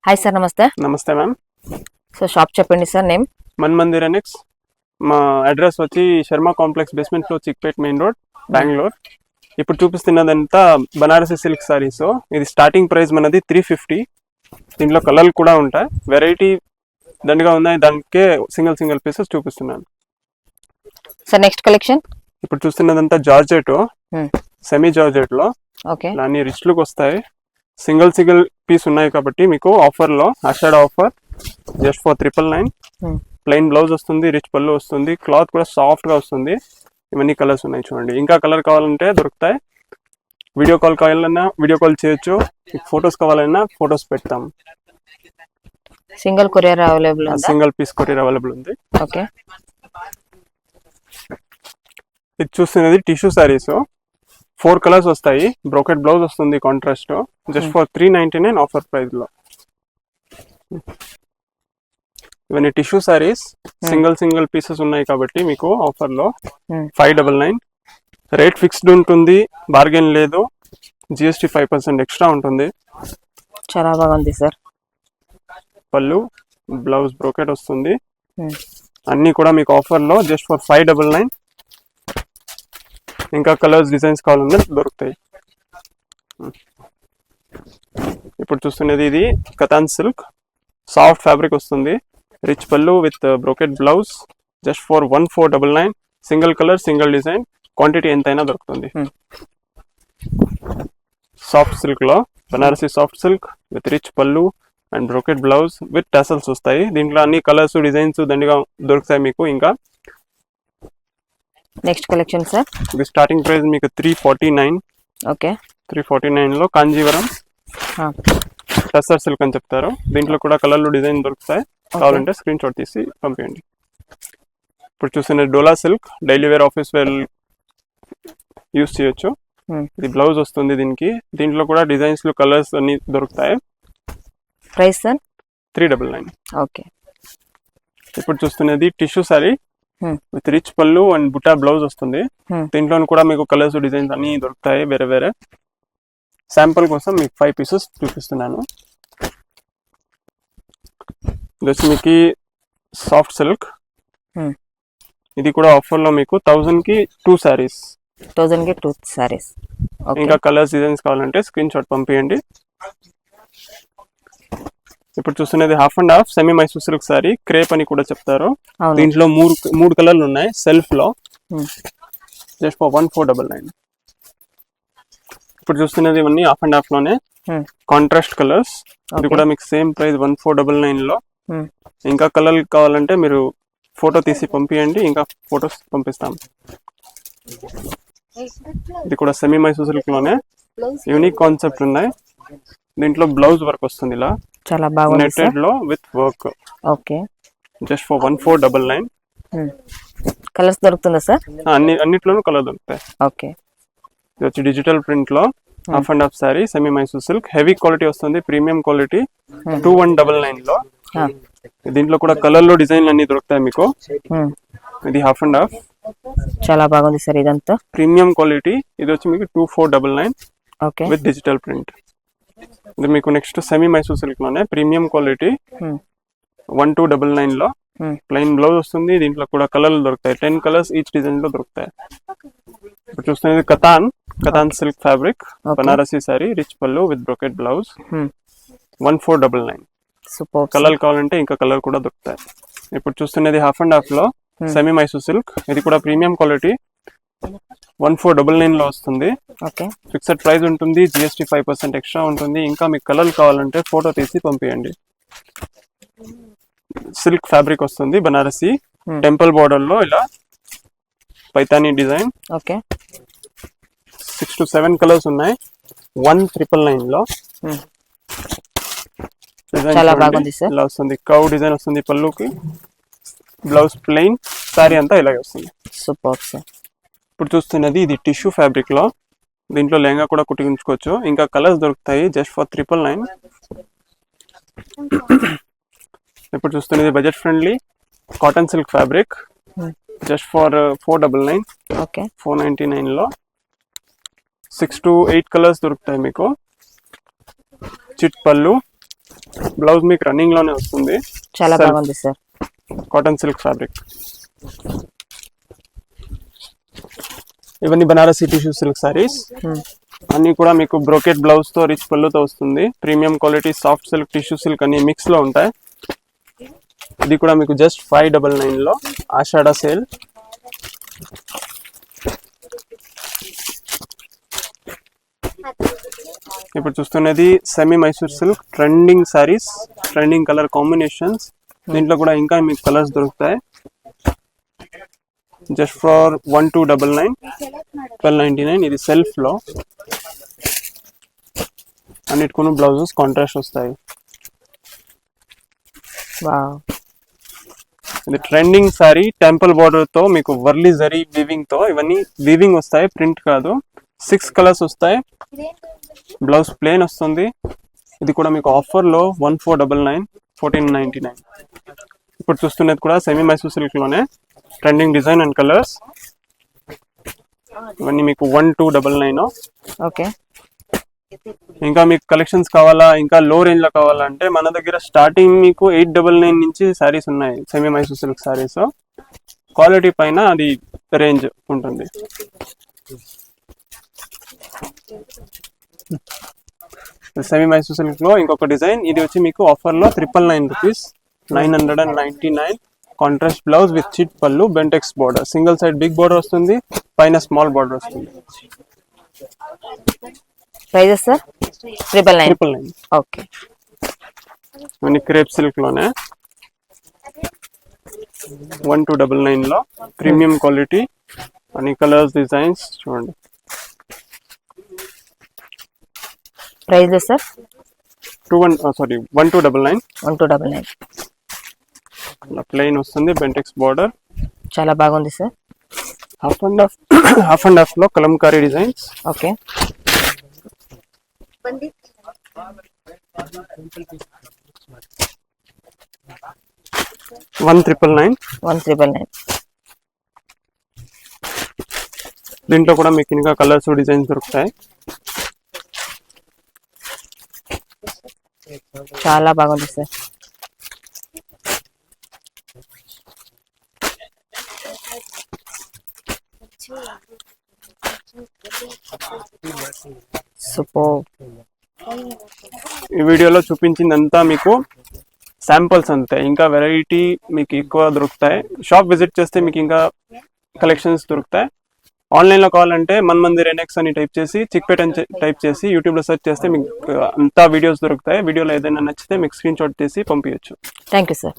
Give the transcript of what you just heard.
Hi sir, నమస్తే. నమస్తే ma'am. So shop చెప్పండి సార్. Name Manmandir annex. మా అడ్రస్ వచ్చి Sharma complex basement floor, Chickpet main road, Bengaluru. ఇప్పుడు చూపిస్తున్నదంతా బనారసి సిల్క్ సారీస్. ఇది స్టార్టింగ్ ప్రైస్ మనది 350. దీంట్లో కలర్లు కూడా ఉంటాయి, వెరైటీ దండిగా ఉన్నాయి. దానికే సింగిల్ పీసెస్ చూపిస్తున్నాను సార్. నెక్స్ట్ కలెక్షన్ ఇప్పుడు చూస్తున్నదంతా జార్జెట్, సెమీ జార్జెట్ లో ఓకే. అన్ని రిచ్ లుక్ వస్తాయి. సింగిల్ పీస్ ఉన్నాయి కాబట్టి మీకు ఆఫర్ లో Ashadha offer just for 999. Plain blouse వస్తుంది, రిచ్ పళ్ళు వస్తుంది, క్లాత్ కూడా సాఫ్ట్ గా వస్తుంది. ఇవన్నీ కలర్స్ ఉన్నాయి చూడండి. ఇంకా కలర్ కావాలంటే దొరుకుతాయి. వీడియో కాల్ కావాలన్నా వీడియో కాల్ చేయొచ్చు, ఫొటోస్ కావాలన్నా ఫొటోస్ పెడతాం. సింగిల్ కొరియర్ అవైలబుల్ ఉందా? సింగిల్ పీస్ కొరియర్ అవైలబుల్ ఉంది. ఓకే. ఇది చూస్తున్నది టిష్యూ సారీస్. 4 కలర్స్ వస్తాయి. బ్రోకెట్ బ్లౌజ్ వస్తుంది contrast. Just for 399 offer price లో. ఇవన్నీ టిష్యూ సారీస్, సింగిల్ పీసెస్ ఉన్నాయి కాబట్టి మీకు ఆఫర్ లో 599. రేట్ ఫిక్స్డ్ ఉంటుంది, బార్గెన్ లేదు. GST 5% ఎక్స్ట్రా ఉంటుంది. చాలా బాగుంది సార్. పళ్ళు, బ్లౌజ్ బ్రోకెట్ వస్తుంది. అన్ని కూడా మీకు ఆఫర్ లో జస్ట్ ఫర్ 599. ఇంకా కలర్స్ డిజైన్స్ కావాలన్నా దొరుకుతాయి. ఇప్పుడు చూస్తున్నది ఇది కతాన్ సిల్క్, సాఫ్ట్ ఫ్యాబ్రిక్ వస్తుంది. Rich pallu with brocade blouse just for 1499. Single colour, single design, quantity ఎంతైనా దొరుకుతుంది. సాఫ్ట్ సిల్క్ లో Banarasi soft silk with rich pallu and brocade blouse with tassels వస్తాయి. దీంట్లో అన్ని కలర్స్ డిజైన్స్ దండిగా దొరుకుతాయి మీకు. ఇంకా నెక్స్ట్ కలెక్షన్ సార్. ఇది స్టార్టింగ్ ప్రైస్ మీకు 349. ఓకే. 349 లో కాంజీవరం టసర్ సిల్క్ అని చెప్తారు. దీంట్లో కూడా కలర్లు డిజైన్ దొరుకుతాయి. కావాలంటే స్క్రీన్ షాట్ తీసి పంపించండి. ఇప్పుడు చూసిన Dola silk, daily wear, office wear use చేయొచ్చు. ఇది బ్లౌజ్ వస్తుంది దీనికి. దీంట్లో కూడా డిజైన్స్ లో కలర్స్ అన్ని దొరుకుతాయి. Price sir 399. ఓకే. ఇప్పుడు చూస్తున్నది tissue sorry with rich pallu and buta blouse వస్తుంది. దీంట్లో కూడా మీకు కలర్స్ డిజైన్స్ అన్ని దొరుకుతాయి వేరే వేరే. శాంపుల్ కోసం మీకు 5 పీసెస్ చూపిస్తున్నాను. ఇది వచ్చి మీకు సాఫ్ట్ సిల్క్. ఇది కూడా ఆఫర్ లో మీకు 1000 కి 2 సారీస్. 1000 కి 2 సారీస్. ఇంకా కలర్స్ డిజైన్స్ కావాలంటే స్క్రీన్ షాట్ పంపించండి. ఇప్పుడు చూస్తున్నది half and half semi Mysore silk sorry, crepe అని కూడా చెప్తారు. దీంట్లో మూడు కలర్లు ఉన్నాయి సెల్ఫ్ లో. Just for 1499. ఇప్పుడు చూస్తున్నది ఇవన్నీ హాఫ్ అండ్ హాఫ్ లోనే కాంట్రాస్ట్ కలర్స్. ఇది కూడా మీకు సేమ్ ప్రైస్ 1499 లో. ఇంకా కలర్ కావాలంటే మీరు ఫోటో తీసి పంపించండి, ఇంకా ఫొటోస్ పంపిస్తాం. ఇది కూడా సెమీ మైసూర్ సిల్క్ లోనే యూనిక్ కాన్సెప్ట్ ఉన్నాయి. దీంట్లో బ్లౌజ్ వర్క్ వస్తుంది ఇలా, చాలా బాగుంది నెట్టెడ్ లో with work. Okay. Just for 1499. Colours దొరుకుతుందా సార్? అన్నిట్లోనూ కలర్ దొరుకుతాయి. ఓకే. ఇది వచ్చి డిజిటల్ ప్రింట్ లో half and half sorry, semi Mysore silk, heavy quality వస్తుంది, ప్రీమియం క్వాలిటీ. 2199 లో. దీంట్లో కూడా కలర్ లో డిజైన్లు అన్ని దొరుకుతాయి మీకు. ఇది హాఫ్ అండ్ హాఫ్, చాలా బాగుంది సార్. ఇదంతా ప్రీమియం క్వాలిటీ. ఇది వచ్చి మీకు 2499 ఓకే విత్ డిజిటల్ ప్రింట్. ఇది మీకు నెక్స్ట్ సెమీ మైసూర్ సిల్క్ లోనే ప్రీమియం క్వాలిటీ 1299 లో. ప్లెయిన్ బ్లౌజ్ వస్తుంది. దీంట్లో కూడా కలర్లు దొరుకుతాయి. 10 కలర్స్ ఈచ్ డిజైన్ లో దొరుకుతాయి. ఇప్పుడు చూస్తున్నది Katan silk fabric, Banarasi sari, rich pallu with brocade blouse 1499. Super. Colour కావాలంటే ఇంకా కలర్ కూడా దొరుకుతాయి. ఇప్పుడు చూస్తున్నది హాఫ్ అండ్ హాఫ్ లో సెమీ మైసూర్ సిల్క్. ఇది కూడా ప్రీమియం క్వాలిటీ 1499 లో వస్తుంది. ఓకే. ఫిక్స్డ్ ప్రైస్ ఉంటుంది, GST 5% ఎక్స్ట్రా ఉంటుంది. ఇంకా మీకు కలర్ కావాలంటే ఫోటో తీసి పంపించండి. సిల్క్ ఫ్యాబ్రిక్ వస్తుంది, బనారసి, టెంపుల్ బోర్డర్ లో ఇలా Paithani design. Okay. 6 to 7 colours ఉన్నాయి. 1999 లో. చాలా బాగుంది సార్. ఇలా వస్తుంది, కౌ డిజైన్ వస్తుంది పళ్ళుకి. బ్లౌజ్ ప్లెయిన్, సారీ అంతా ఇలాగే వస్తుంది. Super sir. ఇప్పుడు చూస్తున్నది ఇది టిష్యూ ఫ్యాబ్రిక్ లో. దీంట్లో లెహంగా కూడా కుట్టించుకోవచ్చు. ఇంకా కలర్స్ దొరుకుతాయి జస్ట్ ఫర్ 999. ఇప్పుడు చూస్తున్నది budget friendly cotton silk fabric just for 499. Okay. 499 లో 6 to 8 కలర్స్ దొరుకుతాయి మీకు. చిట్ పళ్ళు, బ్లౌజ్ మీకు రన్నింగ్ లోనే వస్తుంది. చాలా బాగుంది సార్. Cotton silk fabric. ఇవన్నీ బనారసి టిష్యూ సిల్క్ సారీస్. అన్ని కూడా మీకు బ్రోకెట్ బ్లౌజ్ తో రిచ్ పళ్ళుతో వస్తుంది. Premium quality soft silk tissue silk అన్ని మిక్స్ లో ఉంటాయి. ఇది కూడా మీకు జస్ట్ 599 లో ఆషాఢ సేల్. ఇప్పుడు చూస్తున్నది semi Mysore silk trending saris, trending colour combinations. దీంట్లో కూడా ఇంకా మీకు కలర్స్ దొరుకుతాయి. Just for 1299, 1299. ఇది సెల్ఫ్ లో అన్నిటికీ బ్లౌజెస్ కాంట్రాస్ట్ వస్తాయి. వావ్, ఇది ట్రెండింగ్ సారీ టెంపుల్ బార్డర్ తో మీకు వర్లీ జరీ వీవింగ్ తో, ఇవన్నీ వీవింగ్ వస్తాయి, ప్రింట్ కాదు. 6 కలర్స్ వస్తాయి. బ్లౌజ్ ప్లేన్ వస్తుంది. ఇది కూడా మీకు ఆఫర్ లో 1499, 1499. ఇప్పుడు చూస్తున్నది కూడా సెమీ మైసూర్ సిల్క్ లోనే ట్రెండింగ్ డిజైన్ అండ్ కలర్స్. ఇవన్నీ మీకు 1299. ఓకే. ఇంకా మీకు కలెక్షన్స్ కావాలా, ఇంకా లో రేంజ్ లో కావాలంటే మన దగ్గర స్టార్టింగ్ మీకు 899 నుంచి సారీస్ ఉన్నాయి. Semi Mysore silk saris quality పైన అది రేంజ్ ఉంటుంది. సెమీ మైసూర్ సిల్క్ లో ఇంకొక డిజైన్. ఇది వచ్చి మీకు ఆఫర్ లో 999 రూపీస్, 999. కాంట్రాస్ట్ బ్లౌజ్ విత్ చిట్ pallu, Bentex border, single side big border వస్తుంది, పైన స్మాల్ బోర్డర్ వస్తుంది. Prices sir? 999. 999. ఓకే. ఇవన్నీ క్రేప్ సిల్క్ లోనే 1299 లో ప్రీమియం క్వాలిటీ. అన్ని కలర్స్, డిజైన్స్ చూడండి. Prices sir? 1299. 1299. ప్లెయిన్ వస్తుంది, బెంటెక్స్ బోర్డర్. చాలా బాగుంది సార్. హాఫ్ అండ్ హాఫ్ లో కలంకారీ డిజైన్స్. ఓకే. 1999. 1999. దీంట్లో కూడా మీకు ఇంకా కలర్స్, డిజైన్స్ దొరుకుతాయి. చాలా బాగుంది సార్. సూపర్. ఈ వీడియోలో చూపించిందంతా మీకు శాంపుల్స్ అంతే. ఇంకా వెరైటీ మీకు ఎక్కువ దొరుకుతాయి. షాప్ విజిట్ చేస్తే మీకు ఇంకా కలెక్షన్స్ దొరుకుతాయి. ఆన్లైన్లో కావాలంటే మన్మందిర్ ఎన్ఎక్స్ అని టైప్ చేసి, చిక్పేట్ అని టైప్ చేసి యూట్యూబ్లో సెర్చ్ చేస్తే మీకు అంతా వీడియోస్ దొరుకుతాయి. వీడియోలో ఏదైనా నచ్చితే మీకు స్క్రీన్ షాట్ తీసి పంపించచ్చు. Thank you sir.